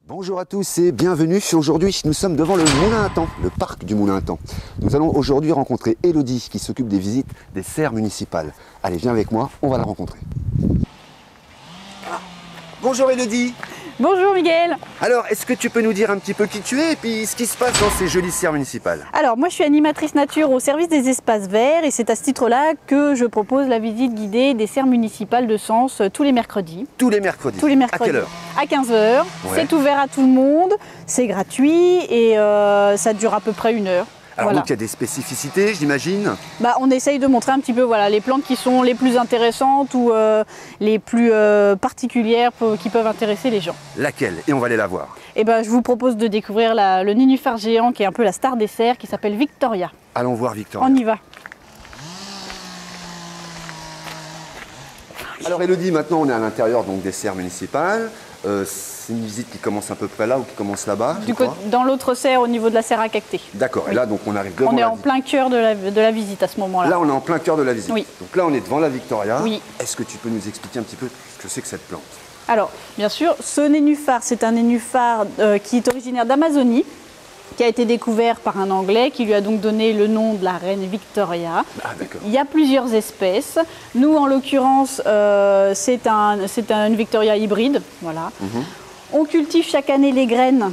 Bonjour à tous et bienvenue. Aujourd'hui, nous sommes devant le Moulin à Temps, le parc du Moulin à Temps. Nous allons aujourd'hui rencontrer Elodie qui s'occupe des visites des serres municipales. Allez, viens avec moi, on va la rencontrer. Bonjour Elodie. Bonjour Miguel. Alors, est-ce que tu peux nous dire un petit peu qui tu es et puis ce qui se passe dans ces jolies serres municipales? Alors, moi je suis animatrice nature au service des espaces verts et c'est à ce titre-là que je propose la visite guidée des serres municipales de Sens tous les mercredis. Tous les mercredis. Tous les mercredis. À quelle heure? À 15h. Ouais. C'est ouvert à tout le monde, c'est gratuit et ça dure à peu près 1 heure. Alors Voilà. donc il y a des spécificités, j'imagine. On essaye de montrer un petit peu les plantes qui sont les plus intéressantes ou les plus particulières qui peuvent intéresser les gens. Laquelle? Et on va aller la voir. Et je vous propose de découvrir le nénuphar géant qui est un peu la star des serres qui s'appelle Victoria. Allons voir Victoria. On y va. Alors Elodie, maintenant on est à l'intérieur donc des serres municipales. C'est une visite qui commence à peu près là ou qui commence là-bas? Dans l'autre serre, au niveau de la serre à cacter. D'accord, Oui. et là donc on arrive devant On est la en visite. plein cœur de la visite à ce moment-là. Là on est en plein cœur de la visite. Oui. Donc là on est devant la Victoria. Oui. Est-ce que tu peux nous expliquer un petit peu ce que c'est que cette plante? Alors, bien sûr, ce nénuphar, c'est un nénuphar qui est originaire d'Amazonie, qui a été découvert par un Anglais, qui lui a donc donné le nom de la reine Victoria. Ah d'accord. Il y a plusieurs espèces. Nous, en l'occurrence, c'est une Victoria hybride. Voilà. On cultive chaque année les graines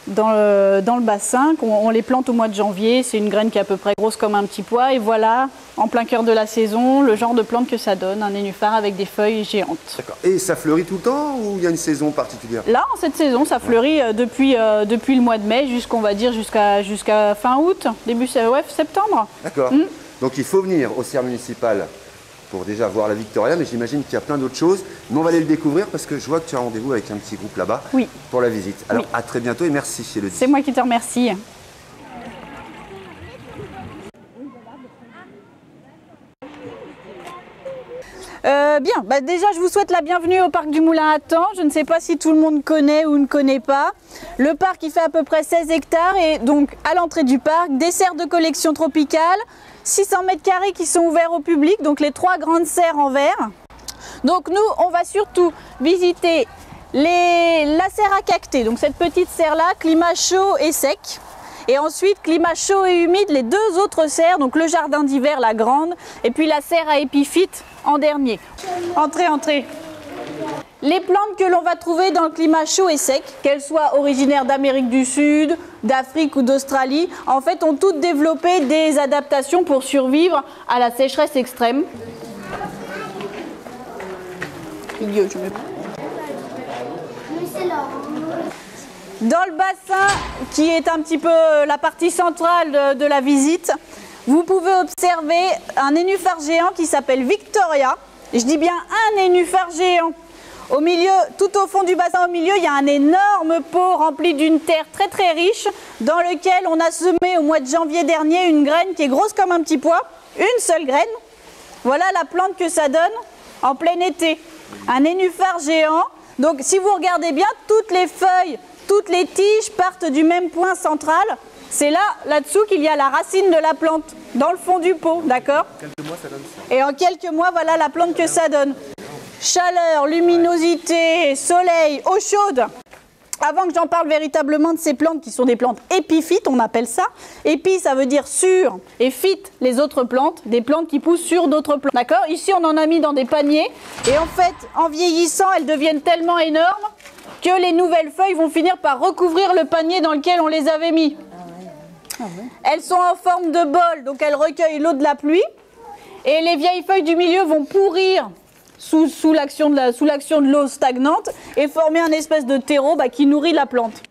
dans le bassin. On les plante au mois de janvier. C'est une graine qui est à peu près grosse comme un petit pois. Et voilà, en plein cœur de la saison, le genre de plante que ça donne, un nénuphar avec des feuilles géantes. D'accord. Et ça fleurit tout le temps ou il y a une saison particulière? Là, en cette saison, ça fleurit depuis le mois de mai jusqu'à fin août, début septembre. D'accord. Donc il faut venir aux serres municipales pour déjà voir la Victoria, mais j'imagine qu'il y a plein d'autres choses. Mais on va aller le découvrir parce que je vois que tu as rendez-vous avec un petit groupe là-bas Oui. pour la visite. Alors Oui. à très bientôt et merci Elodie. C'est moi qui te remercie. Déjà, je vous souhaite la bienvenue au parc du Moulin à Temps. Je ne sais pas si tout le monde connaît ou ne connaît pas. Le parc, il fait à peu près 16 hectares et donc à l'entrée du parc, des serres de collection tropicale, 600 mètres carrés qui sont ouverts au public, donc les 3 grandes serres en verre. Donc nous, on va surtout visiter la serre à cacter, donc cette petite serre-là, climat chaud et sec. Et ensuite, climat chaud et humide, les 2 autres serres, donc le jardin d'hiver, la grande, et puis la serre à épiphyte en dernier. Entrez, entrez. Les plantes que l'on va trouver dans le climat chaud et sec, qu'elles soient originaires d'Amérique du Sud, d'Afrique ou d'Australie, en fait, ont toutes développé des adaptations pour survivre à la sécheresse extrême. Dans le bassin, qui est un petit peu la partie centrale de la visite, vous pouvez observer un nénuphar géant qui s'appelle Victoria. Je dis bien un nénuphar géant. Au milieu, tout au fond du bassin, au milieu, il y a un énorme pot rempli d'une terre très très riche dans lequel on a semé au mois de janvier dernier une graine qui est grosse comme un petit pois, une seule graine. Voilà la plante que ça donne en plein été. Un nénuphar géant. Donc si vous regardez bien, toutes les feuilles, toutes les tiges partent du même point central. C'est là-dessous qu'il y a la racine de la plante, dans le fond du pot, d'accord? Quelques mois ça donne ça. Et en quelques mois, voilà la plante que ça donne. Chaleur, luminosité, soleil, eau chaude. Avant que j'en parle véritablement de ces plantes qui sont des plantes épiphytes, on appelle ça. Épi, ça veut dire sur, et phyte, les autres plantes, des plantes qui poussent sur d'autres plantes. D'accord? Ici, on en a mis dans des paniers. Et en fait, en vieillissant, elles deviennent tellement énormes que les nouvelles feuilles vont finir par recouvrir le panier dans lequel on les avait mis. Elles sont en forme de bol, donc elles recueillent l'eau de la pluie. Et les vieilles feuilles du milieu vont pourrir sous l'action de l'eau stagnante et former un espèce de terreau qui nourrit la plante.